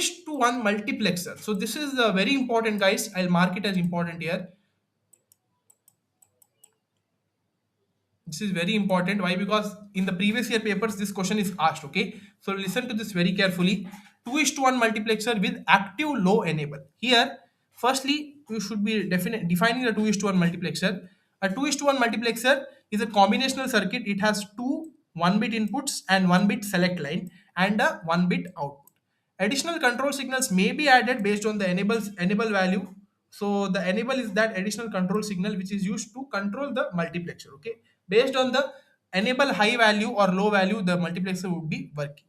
2:1 multiplexer. So this is very important, guys. I'll mark it as important here. This is very important. Why? Because in the previous year papers, this question is asked. Okay, so listen to this very carefully. 2:1 multiplexer with active low enable. Here, firstly, you should be defining the 2:1 multiplexer. A 2:1 multiplexer is a combinational circuit. It has two 1-bit inputs and 1-bit select line and a 1-bit output. Additional control signals may be added based on the enable value. So the enable is that additional control signal which is used to control the multiplexer. Okay, based on the enable high value or low value, the multiplexer would be working.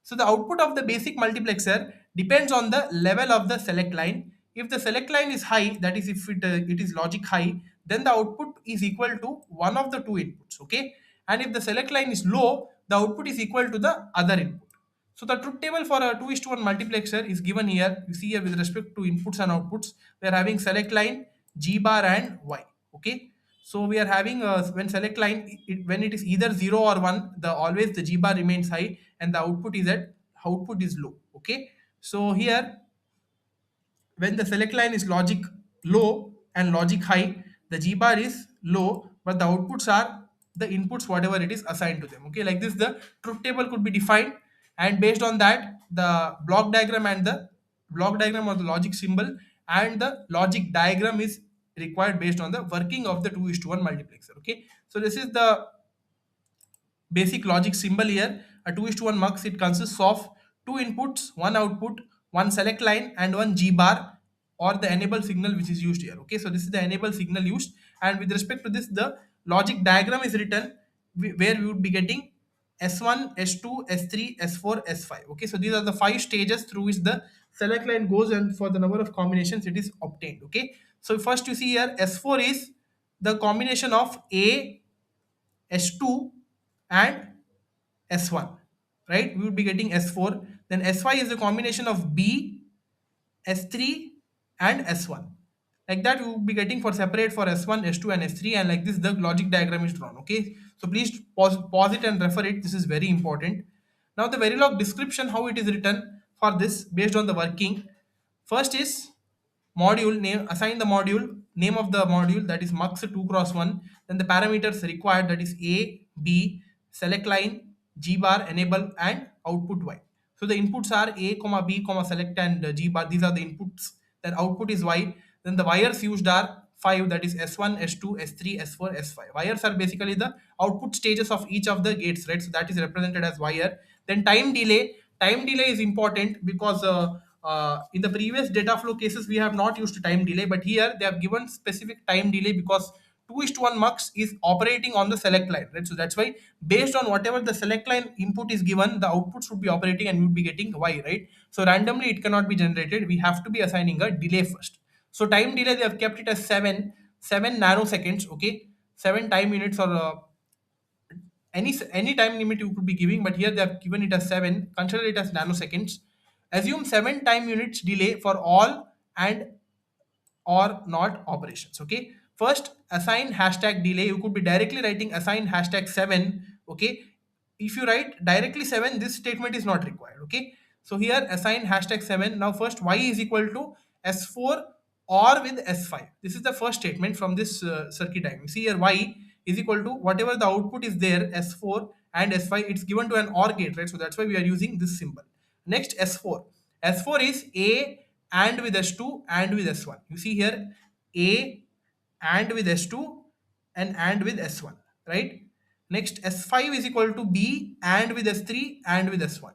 So the output of the basic multiplexer depends on the level of the select line. If the select line is high, that is if it is logic high, then the output is equal to one of the two inputs. Okay, and if the select line is low, the output is equal to the other input. So the truth table for a 2:1 multiplexer is given here. You see here with respect to inputs and outputs, we are having select line, G bar and Y. Okay. So we are having when select line, when it is either 0 or 1, the always the G bar remains high and the output is low. Okay. So here when the select line is logic low and logic high, the G bar is low, but the outputs are the inputs whatever it is assigned to them. Okay, like this, the truth table could be defined, and based on that, the block diagram or the logic symbol and the logic diagram is required based on the working of the 2:1 multiplexer. Okay, so this is the basic logic symbol here. A 2:1 mux, it consists of two inputs, one output, one select line and one G bar or the enable signal which is used here. Okay, so this is the enable signal used, and with respect to this, the logic diagram is written where we would be getting S1, S2, S3, S4, S5. Okay, so these are the 5 stages through which the select line goes, and for the number of combinations it is obtained. Okay, so first you see here S4 is the combination of A, S2 and S1, right? We would be getting S4. Then S5 is the combination of B, S3 and S1. Like that, we would be getting for separate for S1, S2 and S3, and like this the logic diagram is drawn. Okay, so please pause it and refer it. This is very important. Now the Verilog description, how it is written for this based on the working. First is module name, assign the module name of the module, that is mux 2x1. Then the parameters required, that is A, B, select line, G bar, enable and output Y. So the inputs are A, comma B, comma select and G bar. These are the inputs. Then output is Y. Then the wires used are 5, that is S1, S2, S3, S4, S5. Wires are basically the output stages of each of the gates, right? So that is represented as wire. Then time delay. Time delay is important because in the previous data flow cases we have not used time delay, but here they have given specific time delay because 2:1 mux is operating on the select line, right? So that's why based on whatever the select line input is given, the output should be operating and we would be getting Y, right? So randomly it cannot be generated. We have to be assigning a delay first. So time delay, they have kept it as 7 nanoseconds. Okay, 7 time units or any time limit you could be giving, but here they have given it as 7. Consider it as nanoseconds. Assume 7 time units delay for all and or not operations. Okay, first assign hashtag delay. You could be directly writing assign hashtag 7. Okay, if you write directly 7, this statement is not required. Okay, so here assign hashtag 7. Now first Y is equal to S4 or with S5. This is the first statement from this circuit diagram. See here Y is equal to whatever the output is there, S4 and S5, it's given to an OR gate, right? So that's why we are using this symbol. Next S4. S4 is A and with S2 and with S1. You see here A and with S2 and with S1, right? Next S5 is equal to B and with S3 and with S1.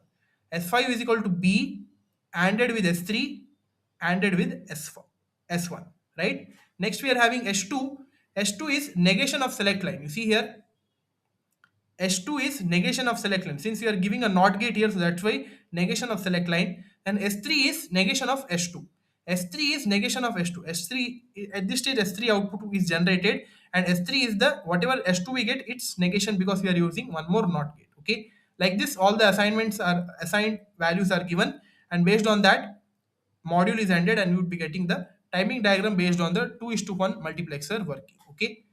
S5 is equal to B ANDed with S3 ANDed with S4, S1, right? Next we are having S2. S2 is negation of select line. You see here S2 is negation of select line. Since you are giving a NOT gate here, so that's why negation of select line. And S3 is negation of S2. S3 is negation of S2. S3 at this stage S3 output is generated, and S3 is the whatever S2 we get, its negation because we are using one more NOT gate. Okay, like this, all the assigned values are given, and based on that, module is ended, and you would be getting the timing diagram based on the 2:1 multiplexer working. Okay.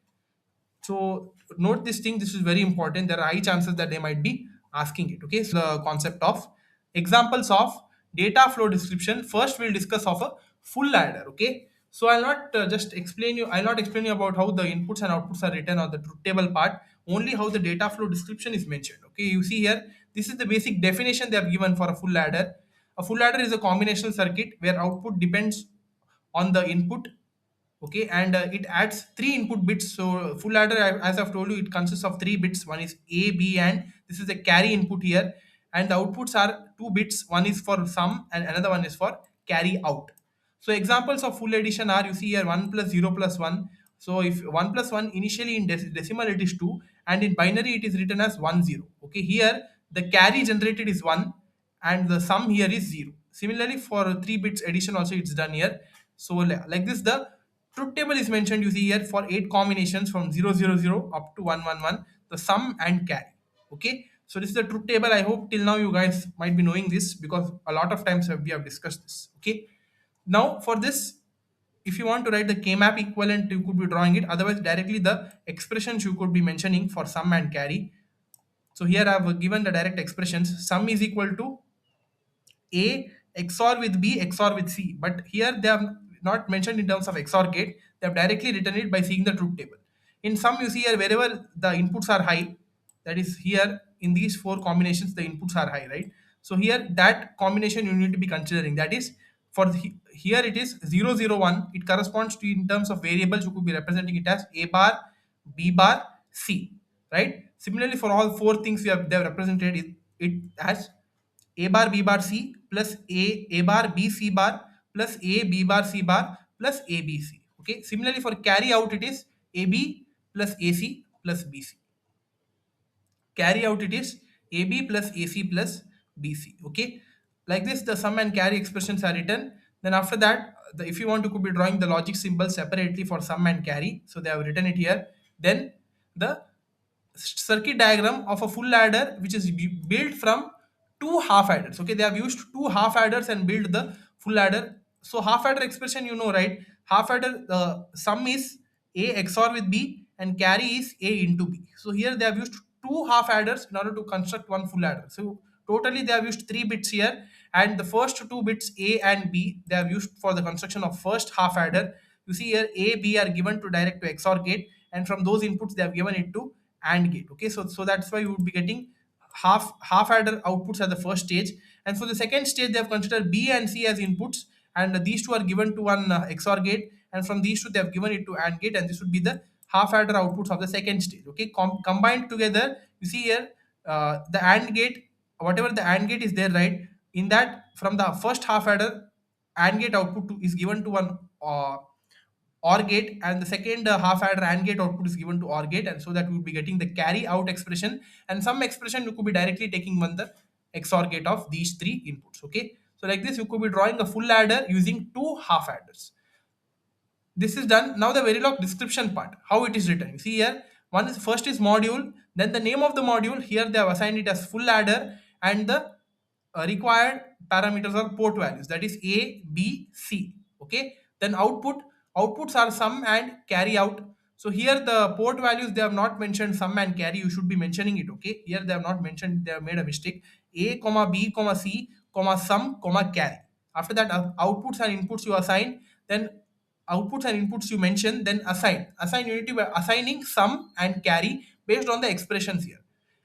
So note this thing, this is very important. There are high chances that they might be asking it. Okay, so the concept of examples of data flow description. First we'll discuss of a full adder. Okay, so I'll not just explain you, I'll not explain you about how the inputs and outputs are written or the truth table part, only how the data flow description is mentioned. Okay, you see here, this is the basic definition they have given for a full adder. A full adder is a combinational circuit where output depends on the input. Okay, and it adds three input bits. So full adder, as I've told you, it consists of three bits. One is a, b, and this is the carry input here, and the outputs are two bits. One is for sum and another one is for carry out. So examples of full addition are, you see here, 1 plus 0 plus 1. So if 1 plus 1, initially in decimal it is 2, and in binary it is written as 1 0. Okay, here the carry generated is 1 and the sum here is 0. Similarly, for 3 bits addition also it's done here. So like this, the truth table is mentioned, you see here, for 8 combinations from 000 up to 111, the sum and carry. Okay, so this is the truth table. I hope till now you guys might be knowing this, because a lot of times we have discussed this. Okay, now for this, if you want to write the k-map equivalent, you could be drawing it. Otherwise, directly the expressions you could be mentioning for sum and carry. So here I have given the direct expressions. Sum is equal to A XOR with B XOR with C. But here they have not mentioned in terms of XOR gate. They have directly written it by seeing the truth table. In sum, you see here, wherever the inputs are high, that is here in these four combinations, the inputs are high, right? So here that combination you need to be considering. That is, for here it is 001. It corresponds to, in terms of variables, you could be representing it as A bar, B bar, C, right? Similarly, for all four things they have represented it as A bar B bar C plus A bar B C bar plus A B bar C bar plus A B C. Okay. Similarly, for carry out it is A B plus A C plus B C. Carry out it is AB plus AC plus BC. Okay, like this the sum and carry expressions are written. Then after that, if you want to, could be drawing the logic symbol separately for sum and carry, so they have written it here. Then the circuit diagram of a full adder, which is built from two half adders. Okay, they have used two half adders and built the full adder. So half adder expression, you know, right? Half adder, the sum is A XOR with B and carry is A into B. So here they have used two half adders in order to construct one full adder. So totally they have used three bits here, and the first two bits A and B they have used for the construction of first half adder. You see here A, B are given to direct to XOR gate, and from those inputs they have given it to AND gate. Okay, so that's why you would be getting half adder outputs at the first stage, and for the second stage they have considered B and C as inputs, and these two are given to one XOR gate, and from these two they have given it to AND gate, and this would be the half adder outputs of the second stage. Okay, combined together, you see here, the AND gate, whatever the AND gate is there, right, in that from the first half adder, AND gate output is given to one OR gate, and the second half adder AND gate output is given to OR gate, and so that we would be getting the carry out expression, and some expression you could be directly taking one the XOR gate of these three inputs. Okay, so like this you could be drawing a full adder using two half adders. This is done. Now the Verilog description part, how it is written. You see here, one is, first is module, then the name of the module. Here they have assigned it as full adder, and the required parameters are port values, that is A, B, C. Okay, then outputs are sum and carry out. So here the port values, they have not mentioned sum and carry, you should be mentioning it. Okay, here they have not mentioned, they have made a mistake. A comma B comma C comma sum comma carry. After that, outputs and inputs you assign, then outputs and inputs you mention, then assign you need to be assigning sum and carry based on the expressions here.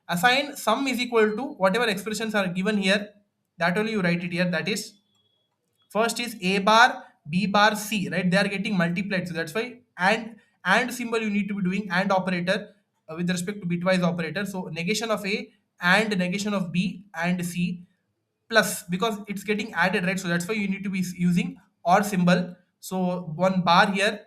Assign sum is equal to whatever expressions are given here, that only you write it here. That is, first is A bar B bar C, right? They are getting multiplied, so that's why and symbol you need to be doing and operator with respect to bitwise operator. So negation of A and negation of B and C plus, because it's getting added, right? So that's why you need to be using or symbol. So one bar here,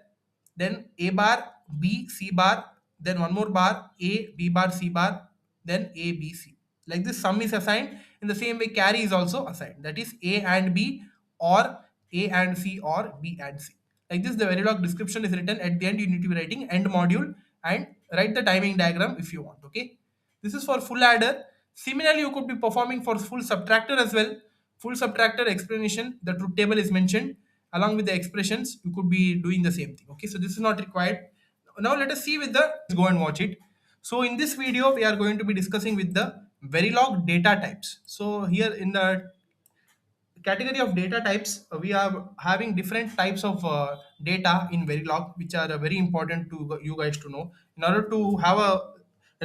then A bar B C bar, then one more bar A B bar C bar, then A B C. Like this, sum is assigned. In the same way, carry is also assigned. That is A and B, or A and C, or B and C. Like this, the Verilog description is written. At the end, you need to be writing end module and write the timing diagram if you want. Okay. This is for full adder. Similarly, you could be performing for full subtractor as well. Full subtractor explanation, the truth table is mentioned along with the expressions. You could be doing the same thing. Okay, so this is not required. Now let us see with the, let's go and watch it. So in this video, we are going to be discussing with the Verilog data types. So here in the category of data types, we are having different types of data in Verilog, which are very important to you guys to know in order to have a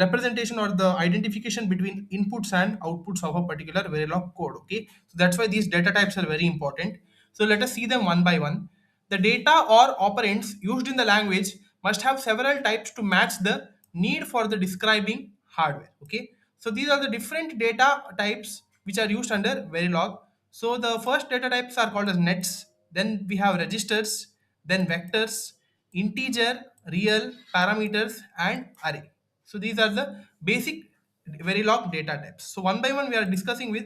representation or the identification between inputs and outputs of a particular Verilog code. Okay, so that's why these data types are very important. So let us see them one by one. The data or operands used in the language must have several types to match the need for the describing hardware. Okay, so these are the different data types which are used under Verilog. So the first data types are called as nets. Then we have registers, then vectors, integer, real, parameters, and array. So these are the basic Verilog data types. So one by one we are discussing with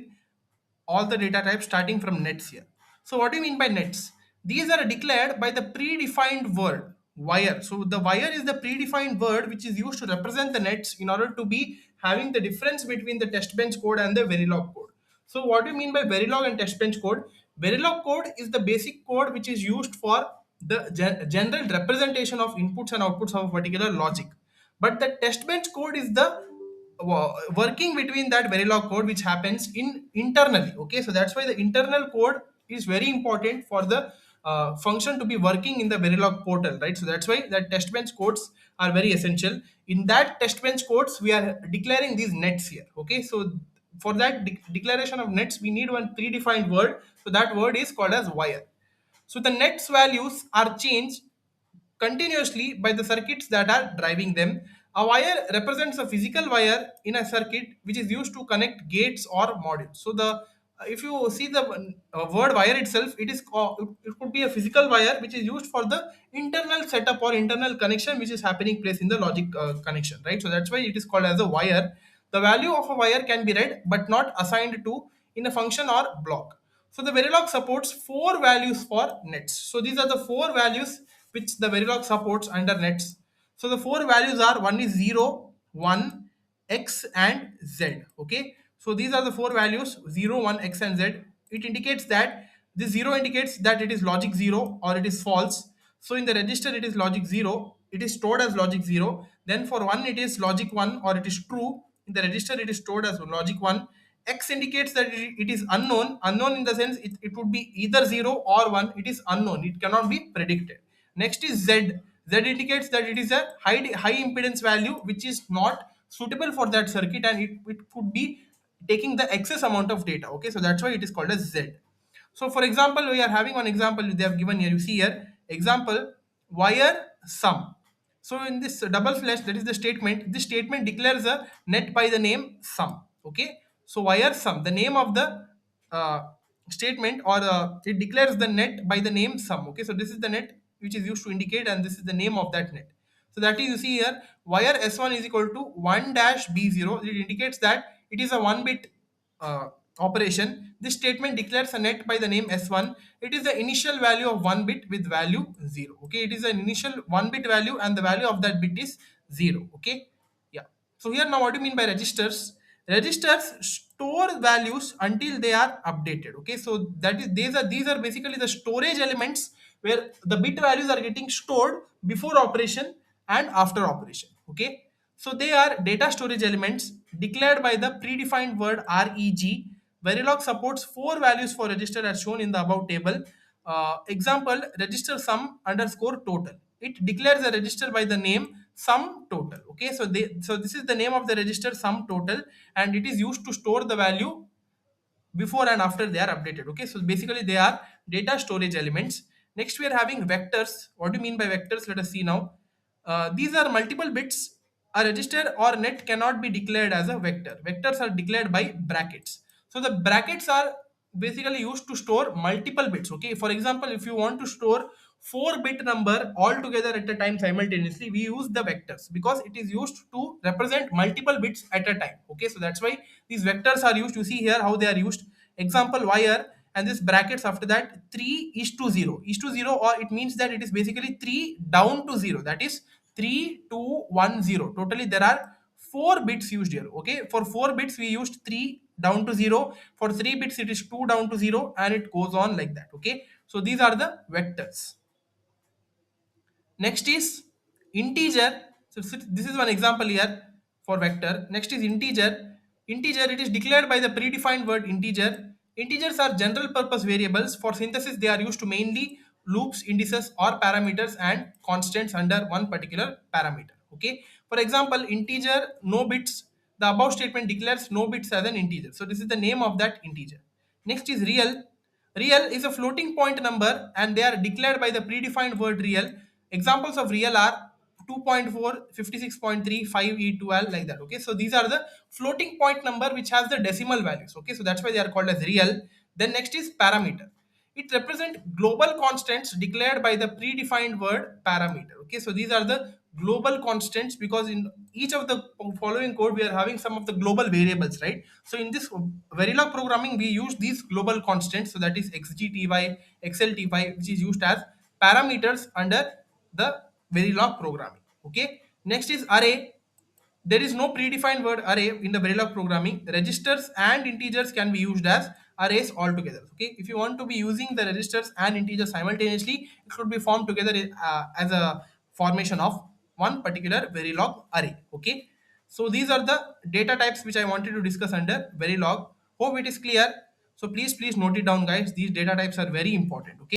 all the data types starting from nets here. So what do you mean by nets? These are declared by the predefined word wire. So the wire is the predefined word which is used to represent the nets in order to be having the difference between the test bench code and the Verilog code. So what do you mean by Verilog and test bench code? Verilog code is the basic code which is used for the general representation of inputs and outputs of a particular logic. But the test bench code is the working between that Verilog code which happens in internally. Okay, so that's why the internal code is very important for the function to be working in the Verilog portal, right? So that's why the test bench codes are very essential. In that test bench codes we are declaring these nets here. Okay, so for that declaration of nets we need one predefined word, so that word is called as wire. So the nets values are changed continuously by the circuits that are driving them. A wire represents a physical wire in a circuit which is used to connect gates or modules. So the if you see the word wire itself, it is it could be a physical wire which is used for the internal setup or internal connection which is happening place in the logic connection, right? So that's why it is called as a wire. The value of a wire can be read but not assigned to in a function or block. So the Verilog supports four values for nets. So these are the four values which the Verilog supports under nets. So the four values are, one is 0, 1, x and z. Okay. So these are the four values 0, 1, x and z. It indicates that this 0 indicates that it is logic 0 or it is false. So in the register it is logic 0. It is stored as logic 0. Then for 1 it is logic 1 or it is true. In the register it is stored as logic 1. X indicates that it is unknown. Unknown in the sense it would be either 0 or 1. It is unknown. It cannot be predicted. Next is Z. Z indicates that it is a high impedance value which is not suitable for that circuit, and it could be taking the excess amount of data. Okay, so that's why it is called as Z. So for example, we are having one example they have given here. You see here, example, wire sum. So in this double slash, that is the statement. This statement declares a net by the name sum. Okay. So wire sum, the name of the uh, statement, or it declares the net by the name sum. Okay. So this is the net which is used to indicate, and this is the name of that net. So that is, you see here, wire S1 is equal to 1 dash B0. It indicates that it is a 1 bit operation. This statement declares a net by the name S1. It is the initial value of 1 bit with value 0. Okay, it is an initial 1 bit value and the value of that bit is 0. Okay, yeah. So here now what do you mean by registers? Registers store values until they are updated. Okay, so that is these are basically the storage elements where the bit values are getting stored before operation and after operation. Okay, so they are data storage elements declared by the predefined word reg. Verilog supports four values for register as shown in the above table. Example, register sum underscore total. It declares a register by the name sum total. Okay, so this is the name of the register sum total, and it is used to store the value before and after they are updated. Okay, so basically they are data storage elements. Next we are having vectors. What do you mean by vectors? Let us see now. These are multiple bits. A register or net cannot be declared as a vector. Vectors are declared by brackets. So the brackets are basically used to store multiple bits. Okay, for example, if you want to store 4-bit number all together at a time simultaneously, we use the vectors because it is used to represent multiple bits at a time. Okay, so that's why these vectors are used. You see here how they are used. Example, wire, and this brackets after that 3 is to 0 is to 0, or it means that it is basically 3 down to 0, that is 3 2 1 0. Totally there are 4 bits used here. Okay, for 4 bits we used 3 down to 0. For 3 bits it is 2 down to 0, and it goes on like that. Okay, so these are the vectors. Next is integer. So this is one example here for vector. Next is integer. Integer, it is declared by the predefined word integer. Integers are general purpose variables. For synthesis, they are used to mainly loops, indices, or parameters and constants under one particular parameter. Okay. For example, integer no bits. The above statement declares no bits as an integer. So this is the name of that integer. Next is real. Real is a floating point number and they are declared by the predefined word real. Examples of real are 2.4, 56.3, 5e12 like that. Okay, so these are the floating point number which has the decimal values. Okay, so that's why they are called as real. Then next is parameter. It represents global constants declared by the predefined word parameter. Okay, so these are the global constants because in each of the following code we are having some of the global variables, right? So in this Verilog programming we use these global constants, so that is xgty, xlty, which is used as parameters under the Verilog programming. Okay, next is array. There is no predefined word array in the Verilog programming. Registers and integers can be used as arrays altogether. Okay, if you want to be using the registers and integers simultaneously, it should be formed together as a formation of one particular Verilog array. Okay, so these are the data types which I wanted to discuss under Verilog. Hope it is clear. So please note it down, guys. These data types are very important. Okay.